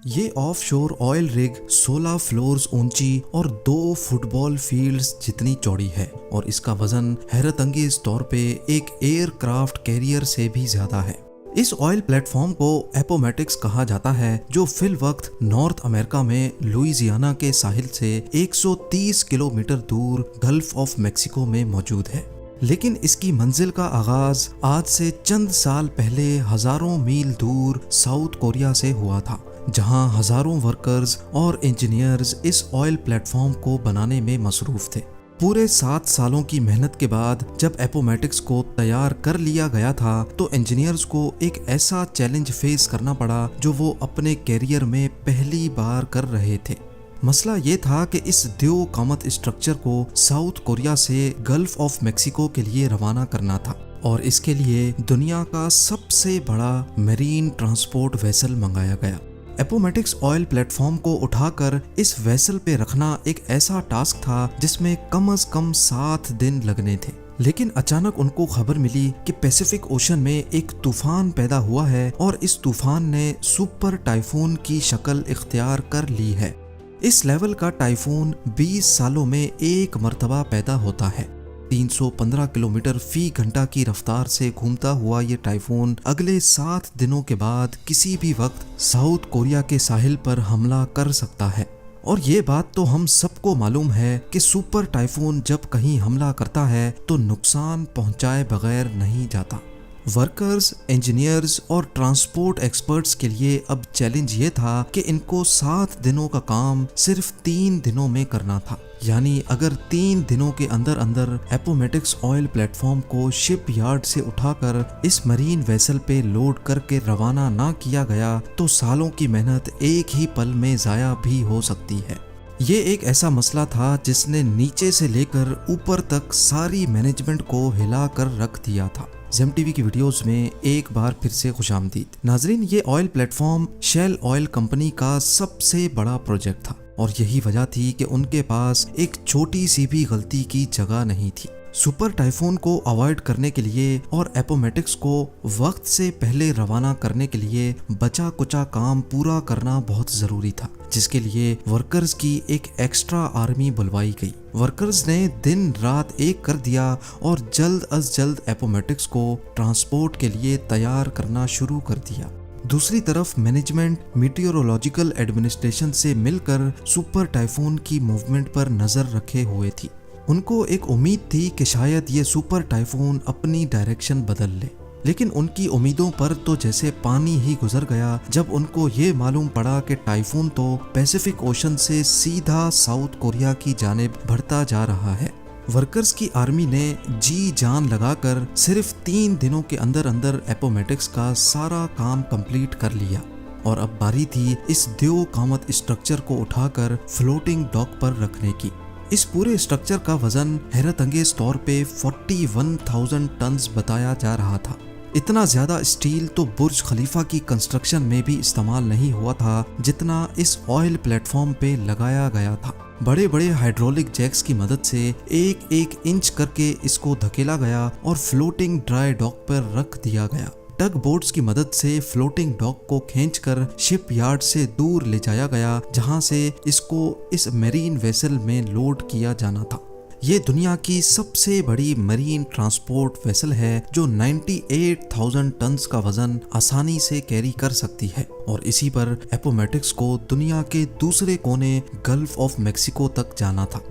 ये offshore oil rig 16 floors ऊंची और 2 फुटबॉल फील्ड्स जितनी चौड़ी है और इसका वजन हैरतअंगेज तौर पे एक एयरक्राफ्ट कैरियर से भी ज्यादा है। इस ऑयल प्लेटफॉर्म को एपोमेटिक्स कहा जाता है, जो फिल वक्त नॉर्थ अमेरिका में लुइसियाना के साहिल से 130 किलोमीटर दूर गल्फ ऑफ मेक्सिको में मौजूद है। लेकिन इसकी मंजिल का आगाज आज से चंद साल पहले हजारों मील दूर साउथ कोरिया से हुआ था, जहां हजारों वर्कर्स और इंजीनियर्स इस ऑयल प्लेटफॉर्म को बनाने में मसरूफ थे। पूरे 7 सालों की मेहनत के बाद जब एपोमेटिक्स को तैयार कर लिया गया था, तो इंजीनियर्स को एक ऐसा चैलेंज फेस करना पड़ा जो वो अपने कैरियर में पहली बार कर रहे थे। मसला ये था कि इस द्यो कामत स्ट्रक्चर को साउथ कोरिया से गल्फ ऑफ मेक्सिको के लिए रवाना करना था और इसके लिए दुनिया का सबसे बड़ा मेरीन ट्रांसपोर्ट वेसल मंगाया गया। एपोमेटिक्स ऑयल प्लेटफॉर्म को उठाकर इस वेसल पे रखना एक ऐसा टास्क था जिसमें कम से कम 7 दिन लगने थे। लेकिन अचानक उनको खबर मिली कि पैसिफिक ओशन में एक तूफान पैदा हुआ है और इस तूफान ने सुपर टाइफून की शक्ल इख्तियार कर ली है। इस लेवल का टाइफून 20 सालों में एक मर्तबा पैदा होता है। 315 किलोमीटर फी घंटा की रफ्तार से घूमता हुआ ये टाइफून अगले 7 दिनों के बाद किसी भी वक्त साउथ कोरिया के साहिल पर हमला कर सकता है। और ये बात तो हम सबको मालूम है कि सुपर टाइफून जब कहीं हमला करता है तो नुकसान पहुंचाए बगैर नहीं जाता। वर्कर्स, इंजीनियर्स और ट्रांसपोर्ट एक्सपर्ट्स के लिए अब चैलेंज ये था कि इनको 7 दिनों का काम सिर्फ 3 दिनों में करना था। यानी अगर 3 दिनों के अंदर अंदर एपोमेटिक्स ऑयल प्लेटफॉर्म को शिप यार्ड से उठाकर इस मरीन वेसल पे लोड करके रवाना ना किया गया तो सालों की मेहनत एक ही पल में जाया भी हो सकती है। ये एक ऐसा मसला था जिसने नीचे से लेकर ऊपर तक सारी मैनेजमेंट को हिला कर रख दिया था। जेम टीवी की वीडियोस में एक बार फिर से खुशामदीद। नाजरीन, ये oil platform Shell oil company का सबसे बड़ा प्रोजेक्ट था और यही वजह थी कि उनके पास एक छोटी सी भी गलती की जगह नहीं थी। सुपर टाइफून को अवॉइड करने के लिए और एपोमेटिक्स को वक्त से पहले रवाना करने के लिए बचा कुचा काम पूरा करना बहुत जरूरी था, जिसके लिए वर्कर्स की एक एक्स्ट्रा आर्मी बुलवाई गई। वर्कर्स ने दिन रात एक कर दिया और जल्द अज जल्द एपोमेटिक्स को ट्रांसपोर्ट के लिए तैयार करना शुरू कर दिया। दूसरी तरफ मैनेजमेंट मीटियोरोलॉजिकल एडमिनिस्ट्रेशन से मिलकर सुपर टाइफून की मूवमेंट पर नजर रखे हुए थी। उनको एक उम्मीद थी कि शायद ये सुपर टाइफून अपनी डायरेक्शन बदल ले, लेकिन उनकी उम्मीदों पर तो जैसे पानी ही गुजर गया जब उनको ये मालूम पड़ा कि टाइफून तो पैसिफिक ओशन से सीधा साउथ कोरिया की जानिब बढ़ता जा रहा है। वर्कर्स की आर्मी ने जी जान लगाकर सिर्फ 3 दिनों के अंदर अंदर एपोमेटिक्स का सारा काम कंप्लीट कर लिया और अब बारी थी इस द्यो कामत स्ट्रक्चर को उठाकर फ्लोटिंग डॉक पर रखने की। इस पूरे स्ट्रक्चर का वजन हैरतअंगेज तौर पे 41,000 टन्स बताया जा रहा था। इतना ज्यादा स्टील तो बुर्ज खलीफा की कंस्ट्रक्शन में भी इस्तेमाल नहीं हुआ था जितना इस ऑयल प्लेटफॉर्म पे लगाया गया था। बड़े बड़े हाइड्रोलिक जैक्स की मदद से एक एक इंच करके इसको धकेला गया और फ्लोटिंग ड्राई डॉक पर रख दिया गया। टग बोट्स की मदद से फ्लोटिंग डॉक को खींचकर शिप यार्ड से दूर ले जाया गया, जहां से इसको इस मरीन वेसल में लोड किया जाना था। ये दुनिया की सबसे बड़ी मरीन ट्रांसपोर्ट वेसल है जो 98,000 टन्स का वजन आसानी से कैरी कर सकती है और इसी पर एपोमेटिक्स को दुनिया के दूसरे कोने गल्फ ऑफ मेक्सिको तक जाना था।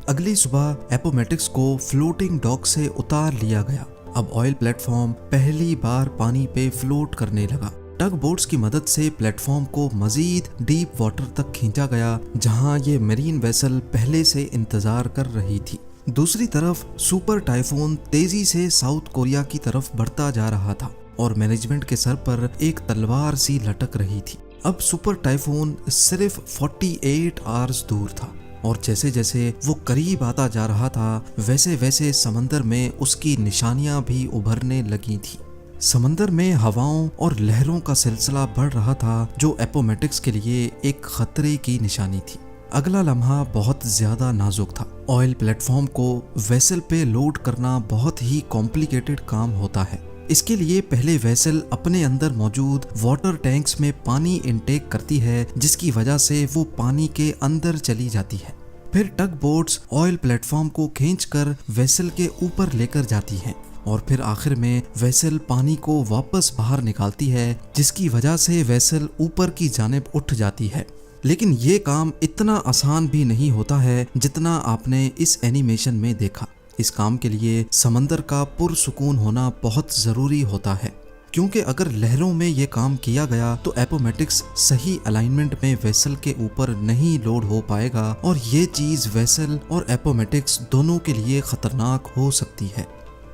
अगली सुबह एपोमेटिक्स को फ्लोटिंग डॉक से उतार लिया गया। अब ऑयल प्लेटफॉर्म पहली बार पानी पे फ्लोट करने लगा। टग बोट्स की मदद से प्लेटफॉर्म को मजीद डीप वाटर तक खींचा गया, जहां ये मरीन वेसल पहले से इंतजार कर रही थी। दूसरी तरफ सुपर टाइफून तेजी से साउथ कोरिया की तरफ बढ़ता जा रहा था और मैनेजमेंट के सर पर एक तलवार सी लटक रही थी। अब सुपर टाइफून सिर्फ 48 आवर्स दूर था और जैसे जैसे वो करीब आता जा रहा था वैसे वैसे समंदर में उसकी निशानियां भी उभरने लगी थी। समंदर में हवाओं और लहरों का सिलसिला बढ़ रहा था जो एपोमेटिक्स के लिए एक खतरे की निशानी थी। अगला लम्हा बहुत ज्यादा नाजुक था। ऑयल प्लेटफॉर्म को वेसल पे लोड करना बहुत ही कॉम्प्लिकेटेड काम होता है। इसके लिए पहले वेसल अपने अंदर मौजूद वाटर टैंक्स में पानी इनटेक करती है, जिसकी वजह से वो पानी के अंदर चली जाती है। फिर टग बोट्स ऑयल प्लेटफॉर्म को खींचकर वेसल के ऊपर लेकर जाती हैं और फिर आखिर में वेसल पानी को वापस बाहर निकालती है, जिसकी वजह से वेसल ऊपर की जानिब उठ जाती है। लेकिन ये काम इतना आसान भी नहीं होता है जितना आपने इस एनिमेशन में देखा। इस काम के लिए समंदर का पुरसुकून होना बहुत ज़रूरी होता है, क्योंकि अगर लहरों में ये काम किया गया तो एपोमेटिक्स सही अलाइनमेंट में वेसल के ऊपर नहीं लोड हो पाएगा और ये चीज़ वेसल और एपोमेटिक्स दोनों के लिए खतरनाक हो सकती है।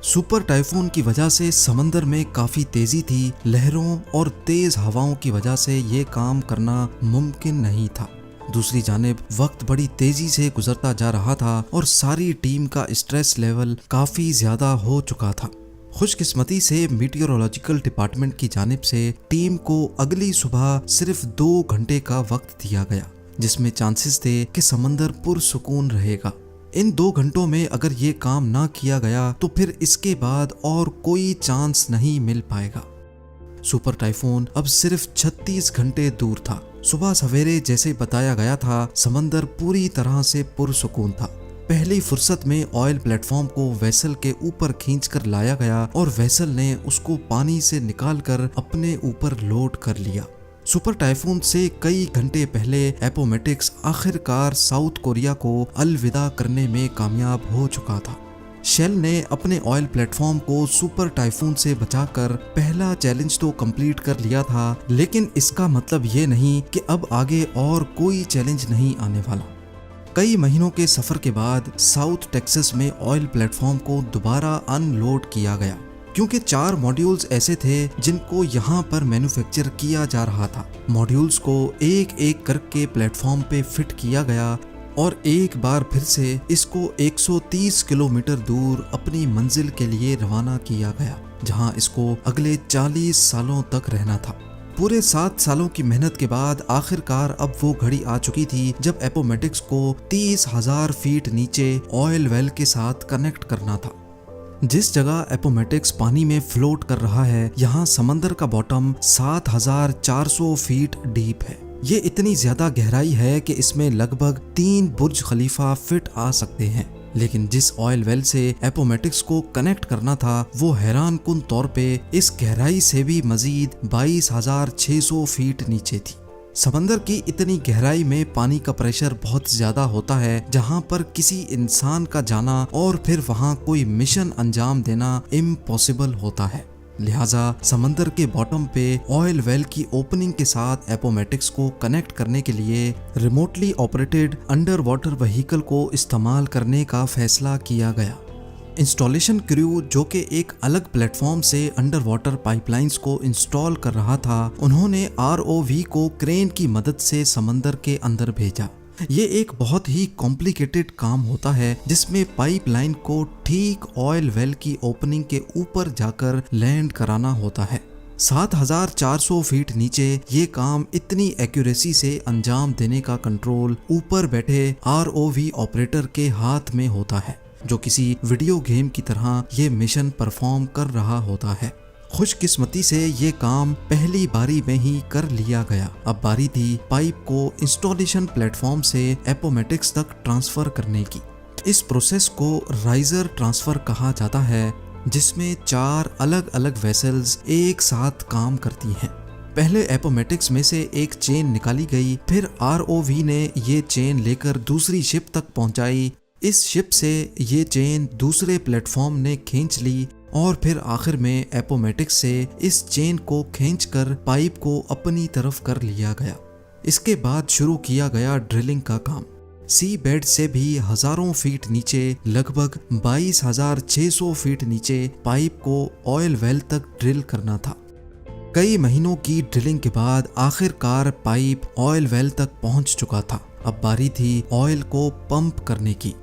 सुपर टाइफून की वजह से समंदर में काफ़ी तेज़ी थी। लहरों और तेज़ हवाओं की वजह से ये काम करना मुमकिन नहीं था। दूसरी जानिब वक्त बड़ी तेजी से गुजरता जा रहा था और सारी टीम का स्ट्रेस लेवल काफी ज्यादा हो चुका था। खुशकिस्मती से मीटियोरोलॉजिकल डिपार्टमेंट की जानिब से टीम को अगली सुबह सिर्फ 2 घंटे का वक्त दिया गया, जिसमें चांसेस थे कि समंदर पुरसुकून रहेगा। इन 2 घंटों में अगर ये काम ना किया गया तो फिर इसके बाद और कोई चांस नहीं मिल पाएगा। सुपर टाइफून अब सिर्फ 36 घंटे दूर था। सुबह सवेरे जैसे बताया गया था, समंदर पूरी तरह से पुरसुकून था। पहली फुर्सत में ऑयल प्लेटफॉर्म को वेसल के ऊपर खींचकर लाया गया और वेसल ने उसको पानी से निकालकर अपने ऊपर लोड कर लिया। सुपर टाइफून से कई घंटे पहले एपोमेटिक्स आखिरकार साउथ कोरिया को अलविदा करने में कामयाब हो चुका था। शेल ने अपने ऑयल प्लेटफॉर्म को सुपर टाइफून से बचाकर पहला चैलेंज तो कंप्लीट कर लिया था, लेकिन इसका मतलब ये नहीं कि अब आगे और कोई चैलेंज नहीं आने वाला। कई महीनों के सफर के बाद साउथ टेक्सास में ऑयल प्लेटफॉर्म को दोबारा अनलोड किया गया, क्योंकि 4 मॉड्यूल्स ऐसे थे जिनको यहाँ पर मैन्युफैक्चर किया जा रहा था। मॉड्यूल्स को एक एक करके प्लेटफॉर्म पे फिट किया गया और एक बार फिर से इसको 130 किलोमीटर दूर अपनी मंजिल के लिए रवाना किया गया, जहां इसको अगले 40 सालों तक रहना था। पूरे 7 सालों की मेहनत के बाद आखिरकार अब वो घड़ी आ चुकी थी जब एपोमेटिक्स को 30,000 फीट नीचे ऑयल वेल के साथ कनेक्ट करना था। जिस जगह एपोमेटिक्स पानी में फ्लोट कर रहा है, यहाँ समंदर का बॉटम 7,400 फीट डीप है। ये इतनी ज्यादा गहराई है कि इसमें लगभग 3 बुर्ज खलीफा फिट आ सकते हैं। लेकिन जिस ऑयल वेल से एपोमेटिक्स को कनेक्ट करना था, वो हैरान कुन तौर पे इस गहराई से भी मजीद 22,600 फीट नीचे थी। समंदर की इतनी गहराई में पानी का प्रेशर बहुत ज्यादा होता है, जहां पर किसी इंसान का जाना और फिर वहां कोई मिशन अंजाम देना इम्पॉसिबल होता है। लिहाजा समंदर के बॉटम पे ऑयल वेल की ओपनिंग के साथ एपोमेटिक्स को कनेक्ट करने के लिए remotely operated under water vehicle को इस्तेमाल करने का फैसला किया गया। इंस्टॉलेशन क्रू, जो कि एक अलग प्लेटफॉर्म से अंडर वाटर पाइपलाइंस को इंस्टॉल कर रहा था, उन्होंने ROV को क्रेन की मदद से समंदर के अंदर भेजा। ये एक बहुत ही कॉम्प्लिकेटेड काम होता है, जिसमें पाइपलाइन को ठीक ऑयल वेल की ओपनिंग के ऊपर जाकर लैंड कराना होता है। 7,400 फीट नीचे ये काम इतनी एक्यूरेसी से अंजाम देने का कंट्रोल ऊपर बैठे ROV ऑपरेटर के हाथ में होता है, जो किसी वीडियो गेम की तरह ये मिशन परफॉर्म कर रहा होता है। खुशकिस्मती से ये काम पहली बारी में ही कर लिया गया। अब बारी थी पाइप को इंस्टॉलेशन प्लेटफॉर्म से एपोमेटिक्स तक ट्रांसफर करने की। इस प्रोसेस को राइजर ट्रांसफर कहा जाता है, जिसमें 4 अलग अलग वेसल्स एक साथ काम करती हैं। पहले एपोमेटिक्स में से एक चेन निकाली गई, फिर ROV ने ये चेन लेकर दूसरी शिप तक पहुंचाई। इस शिप से ये चेन दूसरे प्लेटफॉर्म ने खींच ली और फिर आखिर में एपोमेटिक्स से इस चेन को खींचकर पाइप को अपनी तरफ कर लिया गया। इसके बाद शुरू किया गया ड्रिलिंग का काम। सी बेड से भी हजारों फीट नीचे, लगभग 22,600 फीट नीचे पाइप को ऑयल वेल तक ड्रिल करना था। कई महीनों की ड्रिलिंग के बाद आखिरकार पाइप ऑयल वेल तक पहुंच चुका था। अब बारी थी ऑयल को पंप करने की।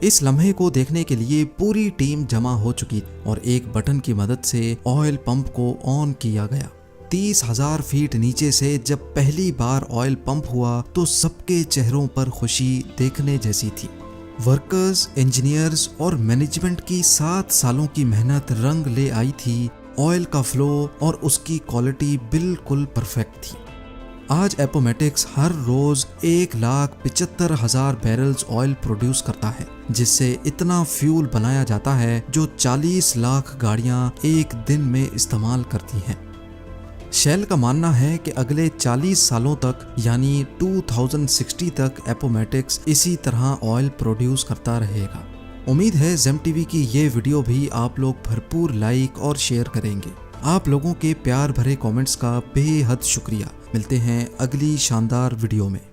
इस लम्हे को देखने के लिए पूरी टीम जमा हो चुकी और एक बटन की मदद से ऑयल पंप को ऑन किया गया। 30,000 फीट नीचे से जब पहली बार ऑयल पंप हुआ तो सबके चेहरों पर खुशी देखने जैसी थी। वर्कर्स, इंजीनियर्स और मैनेजमेंट की 7 सालों की मेहनत रंग ले आई थी ऑयल का फ्लो और उसकी क्वालिटी बिल्कुल परफेक्ट थी। आज एपोमेटिक्स हर रोज 1,75,000 बैरल्स ऑयल प्रोड्यूस करता है, जिससे इतना फ्यूल बनाया जाता है जो 40 लाख गाड़ियां एक दिन में इस्तेमाल करती हैं। शेल का मानना है कि अगले 40 सालों तक यानी 2060 तक एपोमेटिक्स इसी तरह ऑयल प्रोड्यूस करता रहेगा। उम्मीद है जेम टीवी की ये वीडियो भी आप लोग भरपूर लाइक और शेयर करेंगे। आप लोगों के प्यार भरे कमेंट्स का बेहद शुक्रिया। मिलते हैं अगली शानदार वीडियो में।